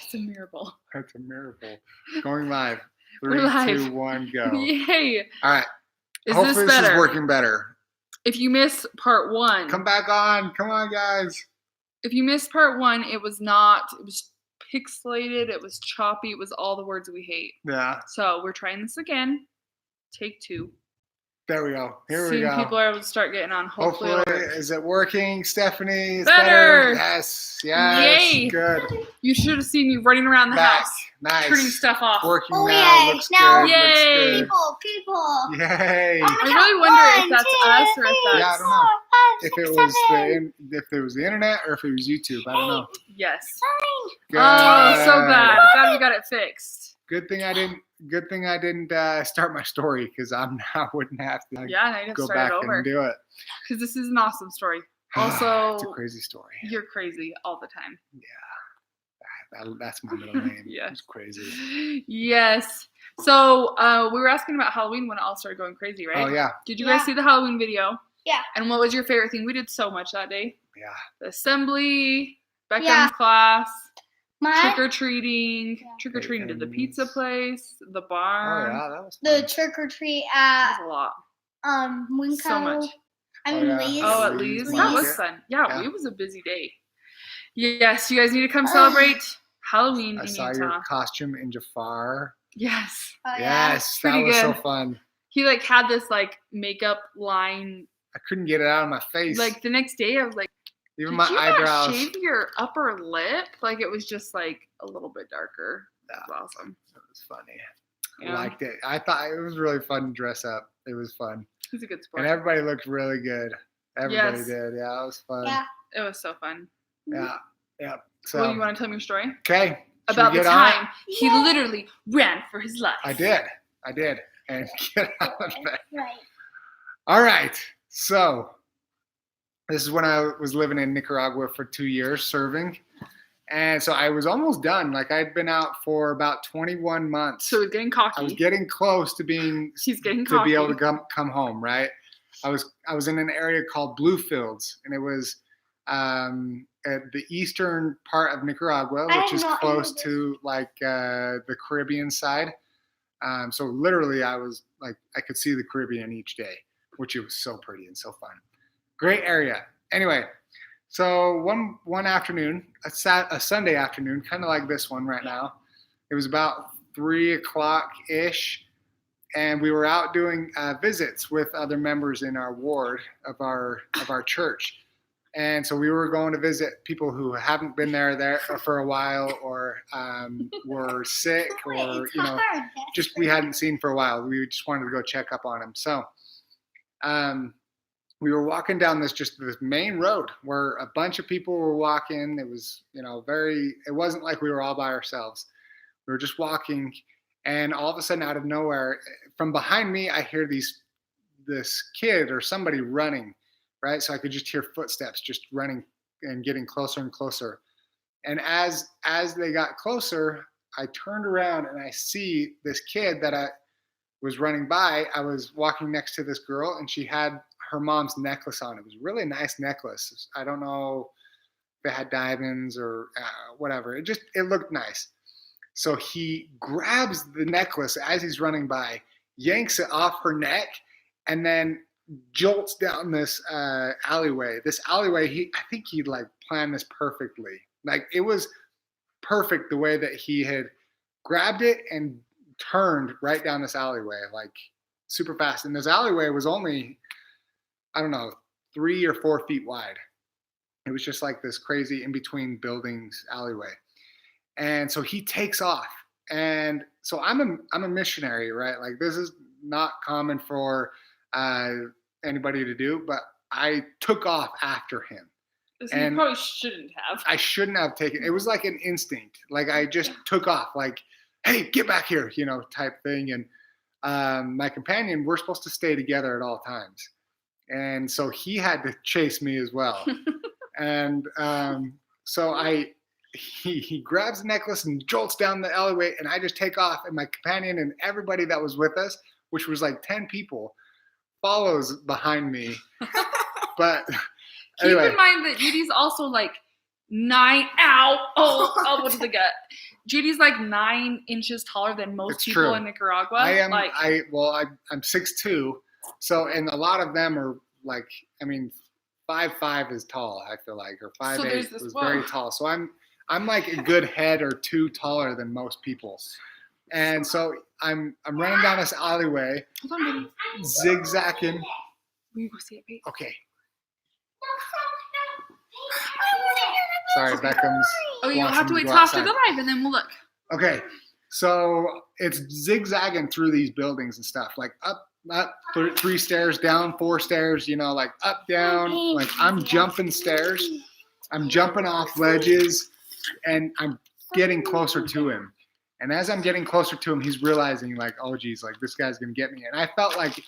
It's a miracle. That's a miracle. Going live. We're 3, live. 2, 1, go. Yay. All right. Hopefully this is working better. If you missed part 1. Come back on. Come on, guys. If you missed part 1, it was pixelated. It was choppy. It was all the words we hate. Yeah. So we're trying this again. Take 2. There we go. Here we go. People are able to start getting on. Hopefully is it working, Stephanie? It's better. Yes. Yes. Yay. Good. You should have seen me running around the house. Nice. Turning stuff off. Working Oh, now. yay. Looks Now, good. Yay. Looks People. good. Yay. Oh, I really wonder if that's us or if that's... Yeah, I don't know. If it was the internet or if it was YouTube, I don't know. Yes. Good. Oh, so bad. Glad we got it fixed. Good thing I didn't start my story because I wouldn't have to I need to go start back it over and do it. because this is an awesome story. Also, it's a crazy story. You're crazy all the time. Yeah, that's my middle name. Yes. It's crazy. Yes. So we were asking about Halloween when it all started going crazy, right? Oh yeah. Did you guys see the Halloween video? Yeah. And what was your favorite thing? We did so much that day. Yeah. The assembly, Beckham's class. My Trick-or-treating to the pizza place, the barn. Oh yeah, that was fun. the trick or treat That at was a lot. Winco. So much. Lee's. Oh, at Lee's. That was fun. Yeah, it was a busy day. Yes, you guys need to come celebrate Halloween I in saw Utah. your costume in Jafar. Yes. Oh, yeah. Yes, that Pretty was so good. fun. He had this makeup line. I couldn't get it out of my face. The next day, I was like, even did my you eyebrows. not shave your upper lip? It was just a little bit darker. Yeah. That was awesome. It was funny. Yeah. I liked it. I thought it was really fun to dress up. It was fun. He's a good sport. And everybody looked really good. Everybody Yes. did. Yeah, it was fun. Yeah. It was so fun. Yeah. Yeah. So, Well, you want to tell me your story? okay. Should About we the get on it? time he literally ran for his life. I did. And get out of it. Right. All right. So this is when I was living in Nicaragua for 2 years serving. And so I was almost done. I'd been out for about 21 months. So he's getting cocky. I was getting close to being He's getting to cocky. be able to come home, right? I was in an area called Bluefields, and it was at the eastern part of Nicaragua, which is close to the Caribbean side. So literally I was I could see the Caribbean each day, which it was so pretty and so fun. Great area. Anyway, so one afternoon, a Sunday afternoon, kind of like this one right now, it was about 3:00-ish, and we were out doing visits with other members in our ward of our church. And so we were going to visit people who haven't been there for a while, or were sick, or just we hadn't seen for a while. We just wanted to go check up on them. So we were walking down this main road where a bunch of people were walking. It was it wasn't like we were all by ourselves. We were just walking, and all of a sudden, out of nowhere, from behind me, I hear this kid or somebody running. Right, so I could just hear footsteps just running and getting closer and closer. And as they got closer, I turned around and I see this kid that I was running by. I was walking next to this girl, and she had her mom's necklace on. It was a really nice necklace. I don't know if it had diamonds or whatever. It looked nice. So he grabs the necklace as he's running by, yanks it off her neck, and then jolts down this alleyway. This alleyway, I think he'd planned this perfectly. It was perfect the way that he had grabbed it and turned right down this alleyway, super fast. And this alleyway was only, I don't know, 3 or 4 feet wide. It was just this crazy in between buildings alleyway. And so he takes off. And so I'm a missionary, right? This is not common for anybody to do, but I took off after him. So you probably shouldn't have. I shouldn't have taken. It was an instinct. I just took off. Hey, get back here, type thing. And my companion, we're supposed to stay together at all times, and so he had to chase me as well. And so he grabs the necklace and jolts down the alleyway, and I just take off. And my companion and everybody that was with us, which was 10 people, follows behind me. But anyway. Keep in mind that Judy's also 9 elbow to the gut. JD's like 9 inches taller than most It's people true. in Nicaragua. I am. Like, I'm 6'2", so and a lot of them are like, I mean, 5'5" is tall. I feel like, or 5'8" was very tall. So I'm like a good head or two taller than most people. And so I'm running down this alleyway, hold on, baby. zigzagging. Will you go see it, babe? Okay. Sorry, Beckham's. Oh, you'll wants have to him wait go till after outside. the live, and then we'll look. Okay, so it's zigzagging through these buildings and stuff, like up, 3 stairs, down 4 stairs, you know, like up, down. Like I'm jumping stairs, I'm jumping off ledges, and I'm getting closer to him. And as I'm getting closer to him, he's realizing like, oh geez, like this guy's gonna get me. And I felt like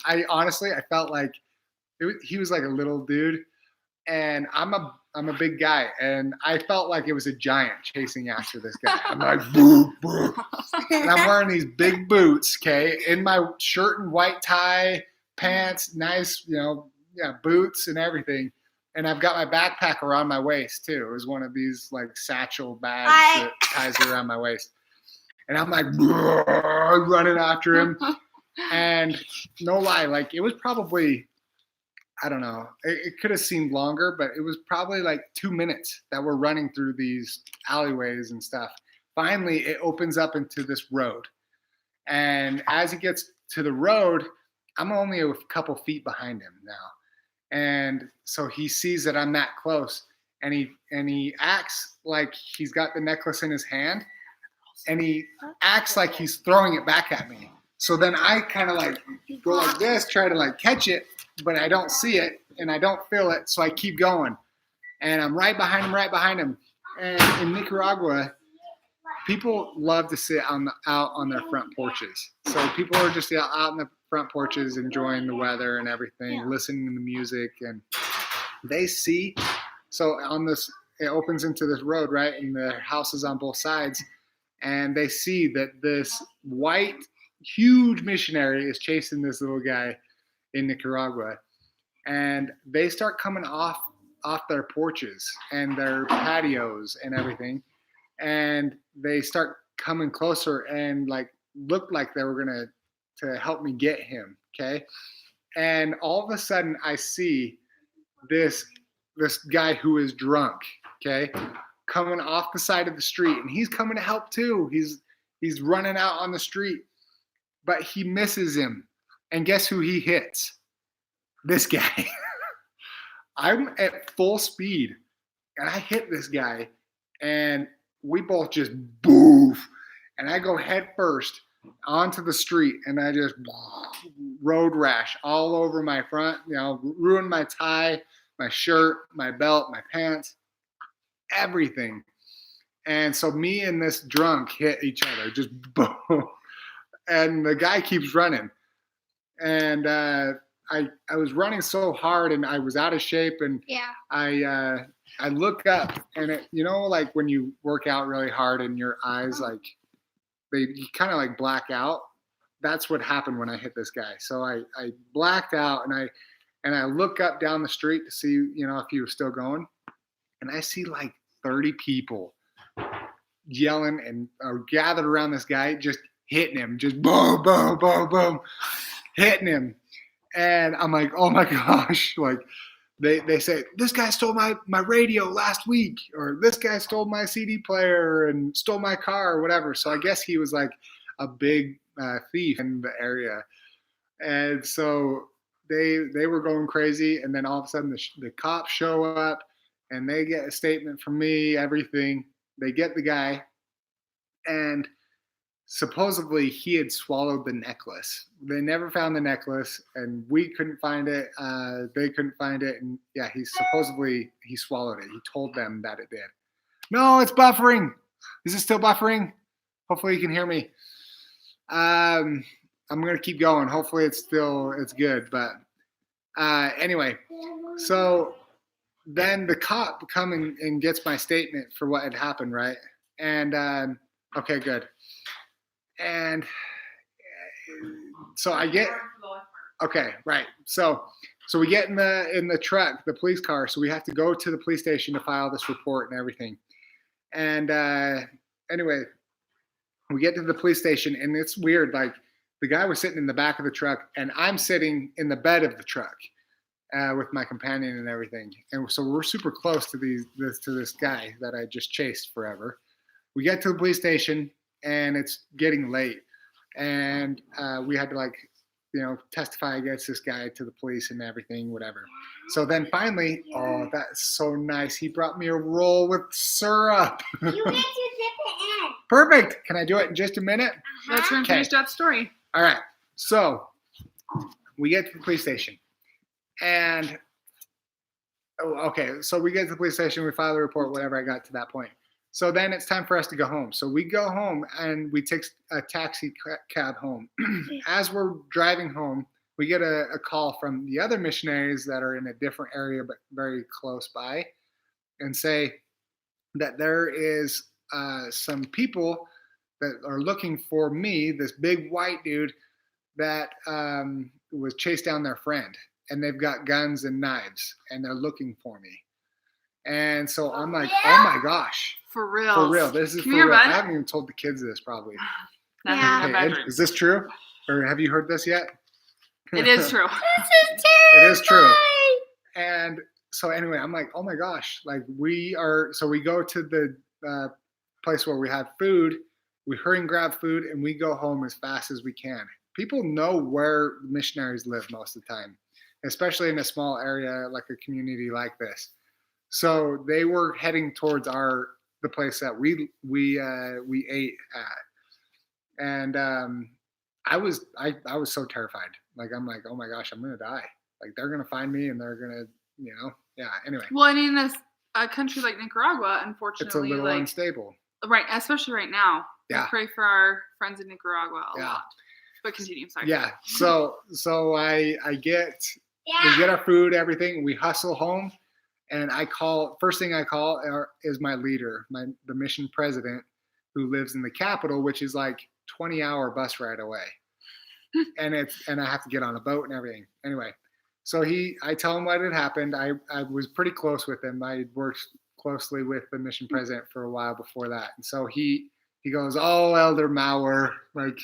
I felt like he was like a little dude, and I'm a big guy, and I felt like it was a giant chasing after this guy. I'm like, boo, boo. And I'm wearing these big boots, okay, in my shirt and white tie, pants, nice, boots and everything. And I've got my backpack around my waist too. It was one of these like satchel bags that ties around my waist. And I'm like, running after him. And no lie, like it was probably, I don't know, it could have seemed longer, but it was probably like 2 minutes that we're running through these alleyways and stuff. Finally, it opens up into this road. And as he gets to the road, I'm only a couple feet behind him now. And so he sees that I'm that close, and he acts like he's got the necklace in his hand, and he acts like he's throwing it back at me. So then I kind of like go like this, try to like catch it, but I don't see it and I don't feel it, so I keep going. And I'm right behind him. And in Nicaragua, people love to sit out on their front porches. So people are just out on the front porches enjoying the weather and everything, listening to the music, and they see. So on this, it opens into this road, right? And the houses on both sides. And they see that this white, huge missionary is chasing this little guy in Nicaragua. And they start coming off their porches and their patios and everything. And they start coming closer and like looked like they were gonna to help me get him. Okay. And all of a sudden I see this guy who is drunk, okay, coming off the side of the street, and he's coming to help too. He's running out on the street, but he misses him. And guess who he hits? This guy. I'm at full speed, and I hit this guy, and we both just boof, and I go head first onto the street, and I just road rash all over my front, ruined my tie, my shirt, my belt, my pants, everything. And so me and this drunk hit each other, just boom. And the guy keeps running. And I was running so hard, and I was out of shape, and I look up, and it, like when you work out really hard and your eyes like you kind of like black out. That's what happened when I hit this guy. So I blacked out, and I look up down the street to see if he was still going, and I see like 30 people yelling and gathered around this guy, just hitting him, just boom, boom, boom, boom, hitting him. And I'm like, oh my gosh, like they say, this guy stole my radio last week, or this guy stole my CD player and stole my car, or whatever. So I guess he was like a big thief in the area. And so they were going crazy. And then all of a sudden the cops show up, and they get a statement from me, everything. They get the guy, and supposedly he had swallowed the necklace. They never found the necklace, and we couldn't find it. They couldn't find it, and yeah, he swallowed it. He told them that it did. No, it's buffering. Is it still buffering? Hopefully you can hear me. I'm gonna keep going. Hopefully it's good. But anyway, so then the cop comes and gets my statement for what had happened, right? And okay, good. And so I get okay, right. So we get in the truck, the police car. So we have to go to the police station to file this report and everything. And anyway, we get to the police station, and it's weird. Like, the guy was sitting in the back of the truck, and I'm sitting in the bed of the truck with my companion and everything. And so we're super close to this guy that I just chased forever. We get to the police station, and it's getting late, and we had to, like, you know, testify against this guy to the police and everything, whatever. So then finally, oh, that's so nice. He brought me a roll with syrup. You get to dip it in. Perfect. Can I do it in just a minute? Let's finish that story. All right. So we get to the police station, and so we get to the police station. We file the report, whatever. I got to that point. So then it's time for us to go home. So we go home, and we take a taxi cab home. As we're driving home, we get a call from the other missionaries that are in a different area but very close by, and say that there is some people that are looking for me, this big white dude that was chased down their friend, and they've got guns and knives, and they're looking for me. And so I'm like, oh my gosh. For real. For real. This is for real. I haven't even told the kids this probably. Yeah. Hey, is this true? Or have you heard this yet? It is true. This is terrible. It is true. And so anyway, I'm like, oh my gosh. Like, so we go to the place where we have food. We hurry and grab food, and we go home as fast as we can. People know where missionaries live most of the time, especially in a small area like a community like this. So they were heading towards the place that we ate at, and I was so terrified. Like, I'm like, oh my gosh, I'm gonna die. Like, they're gonna find me, and they're gonna, yeah. Anyway. Well, and in a country like Nicaragua, unfortunately, it's a little unstable. Right, especially right now. Yeah. We pray for our friends in Nicaragua a lot. But continue, sorry. Yeah. So we get our food, everything. We hustle home. And first thing I call is my leader, the mission president, who lives in the capital, which is like 20-hour bus ride away. and I have to get on a boat and everything. Anyway, so I tell him what had happened. I was pretty close with him. I worked closely with the mission president for a while before that. And so he goes, oh, Elder Mower, like,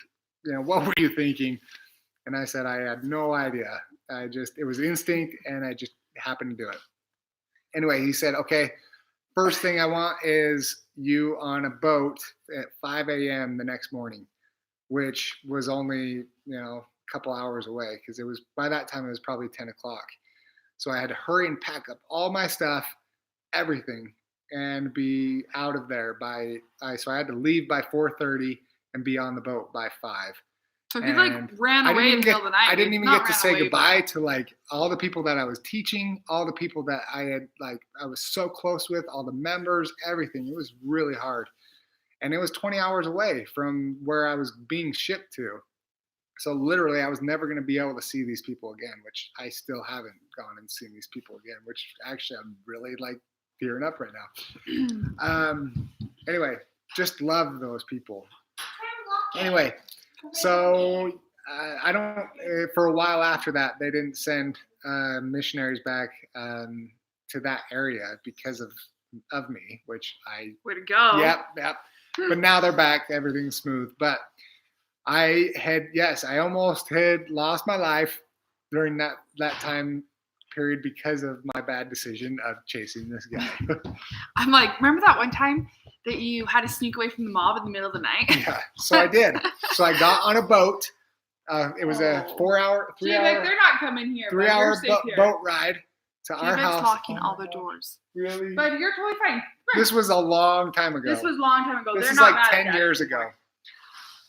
what were you thinking? And I said, I had no idea. It was instinct, and I just happened to do it. Anyway, he said, okay, first thing I want is you on a boat at 5 a.m. the next morning, which was only, a couple hours away, because by that time it was probably 10 o'clock. So I had to hurry and pack up all my stuff, everything, and be out of there so I had to leave by 4:30 and be on the boat by 5. So he ran away in the middle of the night. I didn't even get to say goodbye to like all the people that I was teaching, all the people that I was so close with, all the members, everything. It was really hard. And it was 20 hours away from where I was being shipped to. So literally I was never going to be able to see these people again, which I still haven't gone and seen these people again, which actually I'm really tearing up right now. Anyway, just love those people. Anyway, so for a while after that, they didn't send missionaries back to that area because of me, which way to go. Yep. But now they're back. Everything's smooth. But I almost had lost my life during that time period because of my bad decision of chasing this guy. I'm like, remember that one time that you had to sneak away from the mob in the middle of the night? Yeah, so I did. So I got on a boat. It was a 3-hour, they're not coming here. 3-hour boat ride to our house. Locking all the doors. Really? But you're totally fine. This was a long time ago. This was a long time ago. This They're is not like mad 10 years ago.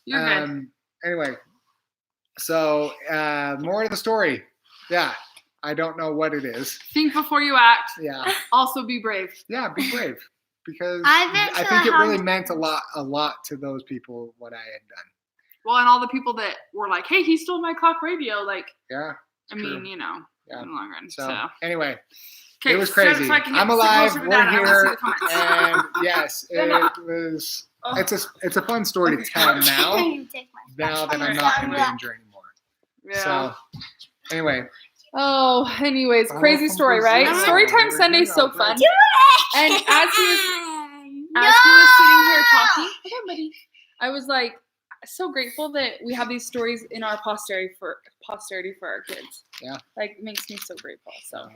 You're good. Anyway, so more of the story. Yeah, I don't know what it is. Think before you act. Yeah. Also be brave. Yeah, be brave. Because I think it really meant a lot to those people what I had done. Well, and all the people that were like, "Hey, he stole my clock radio." Yeah. I mean, in the long run. So anyway, it was crazy. I'm alive. We're here, and yes, it was. Oh. It's a fun story to tell now. Now that I'm not in danger anymore. Yeah. So anyway. Oh, anyways, crazy story, right? Storytime Sunday's so fun. And as he was sitting here talking, I was like so grateful that we have these stories in our posterity for our kids. Yeah. Like it makes me so grateful. So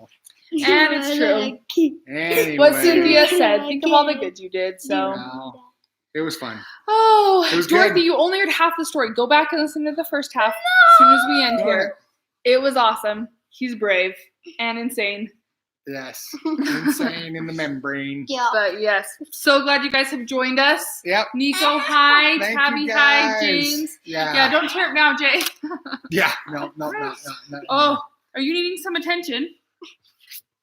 So, and it's true. anyway, What Cynthia said. Think of all the good you did. So no, it was fun. oh, It was Dorothy, good. you only heard half the story. Go back and listen to the first half as soon as we end here. It was awesome. He's brave and insane. Yes, insane in the membrane. Yeah. But yes, so glad you guys have joined us. Yep. Nico, hi. Thank Tabby, you hi. guys. James. Yeah. Yeah, don't chirp now, Jay. Yeah. No. Oh, are you needing some attention?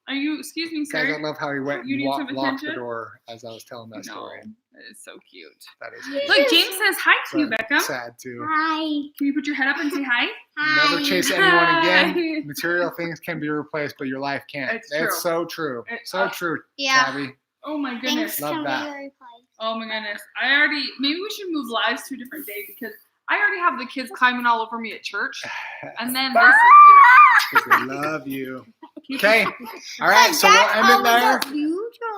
Are you, excuse me, Guys, I sir? love how he went You and need some locked the attention? door as I was telling that No, story. that is so cute. That is Look, James says hi to you, but Becca. sad too. Hi. Can you put your head up and say hi? Hi. Never chase anyone Hi. again. Material things can be replaced, but your life can't. It's true. It's so true. So true, Yeah. Tabby. Oh my goodness. Things Love can that. be replaced. Oh my goodness. Maybe we should move lives to a different day because I already have the kids climbing all over me at church. And then this is, Because we love you. Okay. All right. So we'll end it there.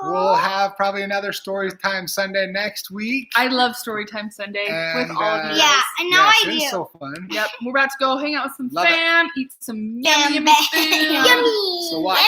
We'll have probably another story time Sunday next week. I love Storytime Sunday with And, all of you. Yeah, guys. I know I It's do. so fun. Yep. We're about to go hang out with some Love it. fam, eat some yummy, Yummy. yummy food. Yummy. So what?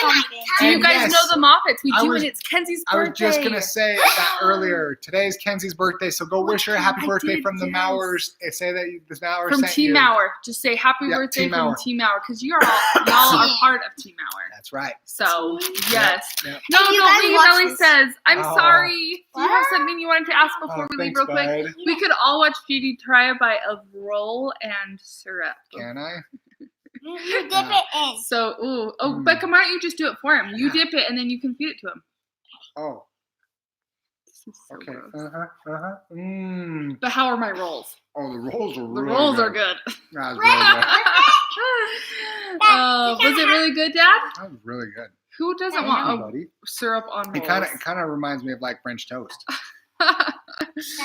Do you And guys yes, know the Moffats? We I do was- it. It's Kenzie's I birthday. was just going to say that earlier. Today's Kenzie's birthday, so go wish her a happy I birthday did, from the yes. Mowers. Say that the Mowers From sent Team you. Mower. Just say happy Yeah, birthday Team from Mower. Team Mower because y'all are part of Team Mower. That's right. So, yes. Yep. No, And you don't guys leave. watch Ellie this. says, I'm Oh. sorry. Do you have What? something you wanted to ask before we leave Thanks, real quick? bud. We could all watch Beauty Try by Avril and Syrup. Can I? You dip it in. So, Mm. Becca, why don't you just do it for him? You Yeah. dip it and then you can feed it to him. Oh, This is so okay. gross. Mm. But how are my rolls? Oh, the rolls are The really rolls good. are good. That was really good. Was it really good, Dad? That was really good. Who doesn't Thank want you, a buddy. syrup on It rolls? kind of reminds me of like French toast. Now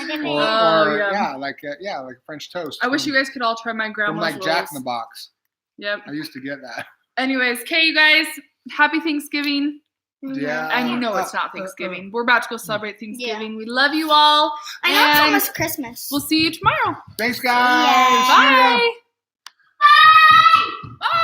dip it Or, in. Oh, yeah. like French toast. I wish you guys could all try my from grandma's like rolls. Jack in the Box. Yep. I used to get that. Anyways, okay, you guys, happy Thanksgiving. Yeah. And you know it's not Uh, Thanksgiving. We're about to go celebrate Thanksgiving. We love you all. I know it's And almost Christmas. we'll see you tomorrow. Thanks, guys. Yeah. See ya. Bye. Bye.